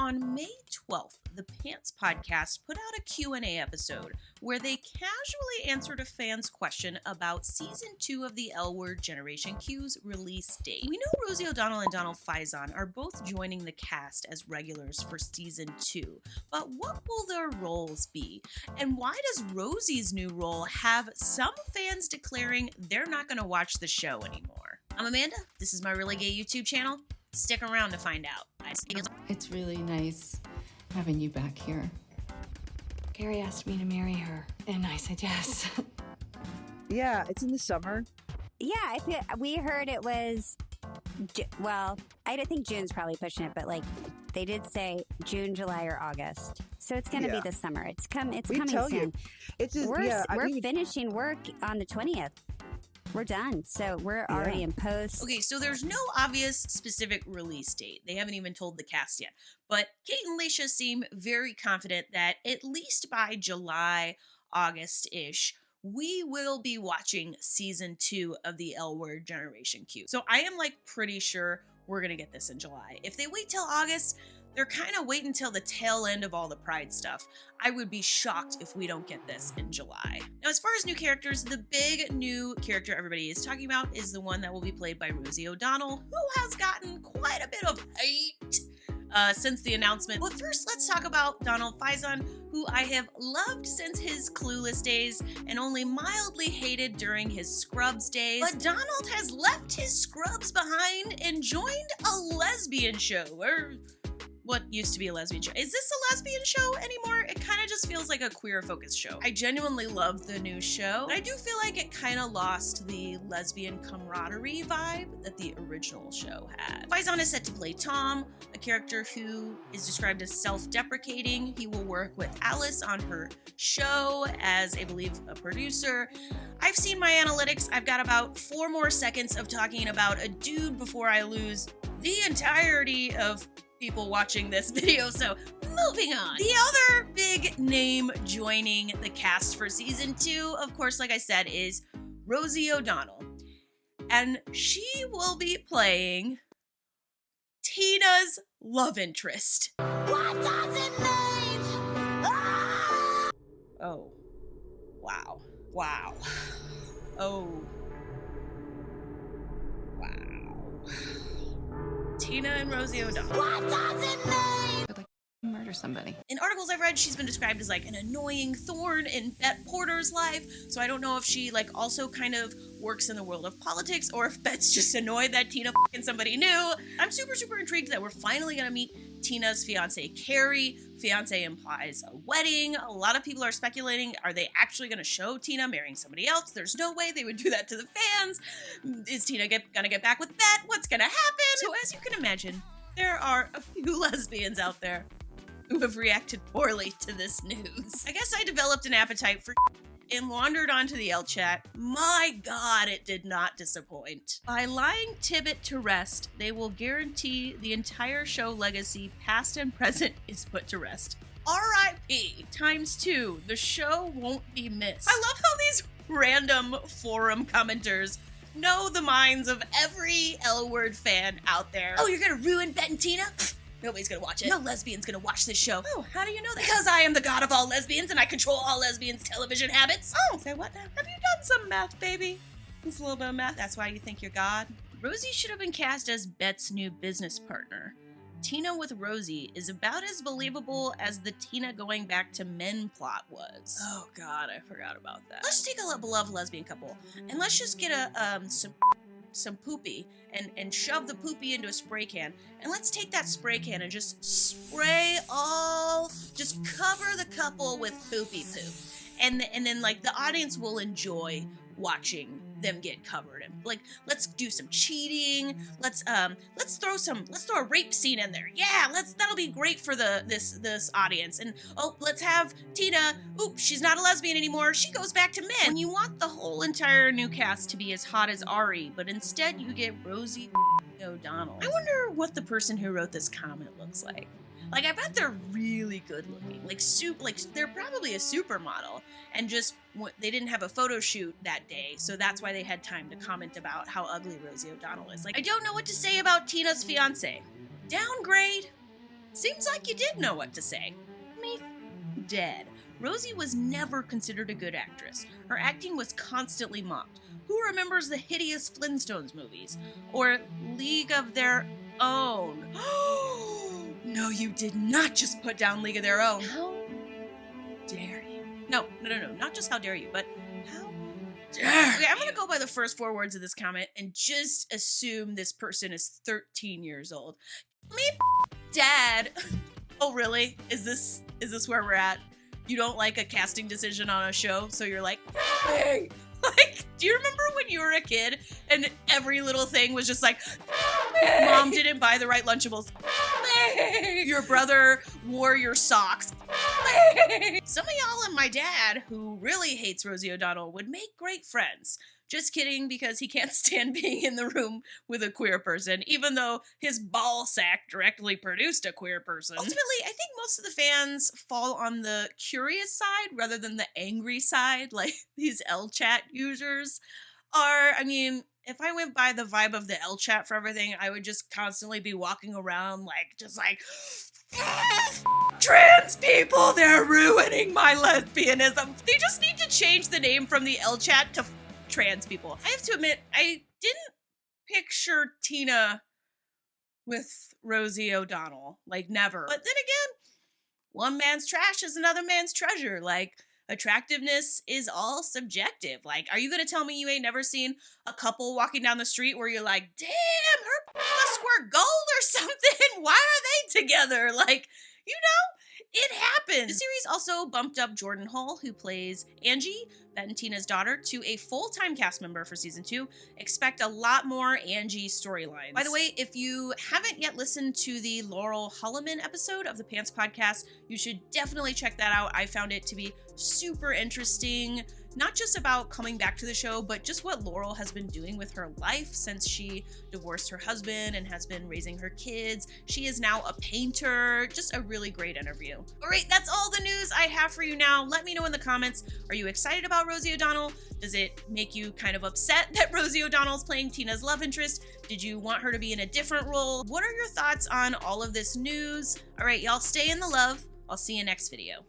On May 12th, the Pants Podcast put out a Q&A episode where they casually answered a fan's question about Season 2 of the L Word Generation Q's release date. We know Rosie O'Donnell and Donald Faison are both joining the cast as regulars for Season 2, but what will their roles be? And why does Rosie's new role have some fans declaring they're not going to watch the show anymore? I'm Amanda. This is my Really Gay YouTube channel. Stick around to find out. It's really nice having you back here. Gary asked me to marry her, and I said yes. Yeah, it's in the summer. Yeah, we heard it was, well, I don't think June's probably pushing it, but like they did say June, July, or August. So it's going to be this summer. It's coming soon. We're finishing work on the 20th. We're done. So we're already in post. Okay, so there's no obvious specific release date. They haven't even told the cast yet. But Kate and Leisha seem very confident that at least by July, August-ish, we will be watching Season 2 of the L Word Generation Q. So I am pretty sure we're going to get this in July. If they wait till August, they're kind of waiting until the tail end of all the Pride stuff. I would be shocked if we don't get this in July. Now, as far as new characters, the big new character everybody is talking about is the one that will be played by Rosie O'Donnell, who has gotten quite a bit of hate since the announcement. But first, let's talk about Donald Faison, who I have loved since his Clueless days and only mildly hated during his Scrubs days. But Donald has left his Scrubs behind and joined a lesbian show, or what used to be a lesbian show. Is this a lesbian show anymore? It kind of just feels like a queer-focused show. I genuinely love the new show, but I do feel like it kind of lost the lesbian camaraderie vibe that the original show had. Faison is set to play Tom, a character who is described as self-deprecating. He will work with Alice on her show as, I believe, a producer. I've seen my analytics. I've got about 4 more seconds of talking about a dude before I lose the entirety of people watching this video, so moving on. The other big name joining the cast for Season 2, of course, like I said, is Rosie O'Donnell. And she will be playing Tina's love interest. What does it mean? Ah! Oh. Wow. Wow. Oh. Wow. Tina and Rosie O'Donnell. What does it mean? I'd like to murder somebody. In articles I've read, she's been described as an annoying thorn in Bet Porter's life, so I don't know if she also kind of works in the world of politics or if Bet's just annoyed that Tina f***ing somebody new. I'm super intrigued that we're finally gonna meet Tina's fiance, Carrie. Fiance implies a wedding. A lot of people are speculating, are they actually going to show Tina marrying somebody else? There's no way they would do that to the fans. Is Tina gonna get back with Bet? What's gonna happen? So as you can imagine, there are a few lesbians out there who have reacted poorly to this news. I guess I developed an appetite for and wandered onto the L chat. My God, it did not disappoint. By lying Tibbet to rest, they will guarantee the entire show legacy, past and present, is put to rest. R.I.P. ×2. The show won't be missed. I love how these random forum commenters know the minds of every L Word fan out there. Oh, you're gonna ruin Bet and Tina? Nobody's gonna watch it. No lesbian's gonna watch this show. Oh, how do you know that? Because I am the god of all lesbians and I control all lesbians' television habits. Oh, say what now? Have you done some math, baby? Just a little bit of math. That's why you think you're God? Rosie should have been cast as Bet's new business partner. Tina with Rosie is about as believable as the Tina going back to men plot was. Oh God, I forgot about that. Let's take a beloved lesbian couple and let's just get some poopy and shove the poopy into a spray can, and let's take that spray can and just just cover the couple with poopy poop, and then the audience will enjoy watching them get covered, and let's do some cheating, let's throw a rape scene in there. Yeah, that'll be great for this audience. And let's have Tina, she's not a lesbian anymore, she goes back to men. When you want the whole entire new cast to be as hot as Ari, but instead you get Rosie O'Donnell. I wonder what the person who wrote this comment looks like. I bet they're really good looking. They're probably a supermodel, and just they didn't have a photo shoot that day, so that's why they had time to comment about how ugly Rosie O'Donnell is. I don't know what to say about Tina's fiance. Downgrade? Seems like you did know what to say. Me dead. Rosie was never considered a good actress. Her acting was constantly mocked. Who remembers the hideous Flintstones movies? Or League of Their Own? No, you did not just put down League of Their Own. How dare you? No, not just how dare you, but how dare Okay, I'm gonna go by the first 4 words of this comment and just assume this person is 13 years old. Me dad. Oh, really? Is this where we're at? You don't like a casting decision on a show, so you're like, hey! Like, do you remember when you were a kid and every little thing was just like, Mom didn't buy the right Lunchables. Your brother wore your socks. Some of y'all and my dad, who really hates Rosie O'Donnell, would make great friends. Just kidding, because he can't stand being in the room with a queer person, even though his ball sack directly produced a queer person. Ultimately, I think most of the fans fall on the curious side rather than the angry side, like these L-chat users are. I mean, if I went by the vibe of the L-chat for everything, I would just constantly be walking around just like, trans people, they're ruining my lesbianism. They just need to change the name from the L-chat to trans people. I have to admit, I didn't picture Tina with Rosie O'Donnell. Like, never. But then again, one man's trash is another man's treasure. Like, attractiveness is all subjective. Like, are you gonna tell me you ain't never seen a couple walking down the street where you're like, damn, her must squirt gold or something? Why are they together? Like, you know, it happens. The series also bumped up Jordan Hall, who plays Angie, Ben and Tina's daughter, to a full-time cast member for season 2. Expect a lot more Angie storylines. By the way, if you haven't yet listened to the Laurel Hulleman episode of the Pants Podcast, you should definitely check that out. I found it to be super interesting. Not just about coming back to the show, but just what Laurel has been doing with her life since she divorced her husband and has been raising her kids. She is now a painter. Just a really great interview. All right, that's all the news I have for you now. Let me know in the comments. Are you excited about Rosie O'Donnell? Does it make you kind of upset that Rosie O'Donnell's playing Tina's love interest? Did you want her to be in a different role? What are your thoughts on all of this news? All right, y'all, stay in the love. I'll see you next video.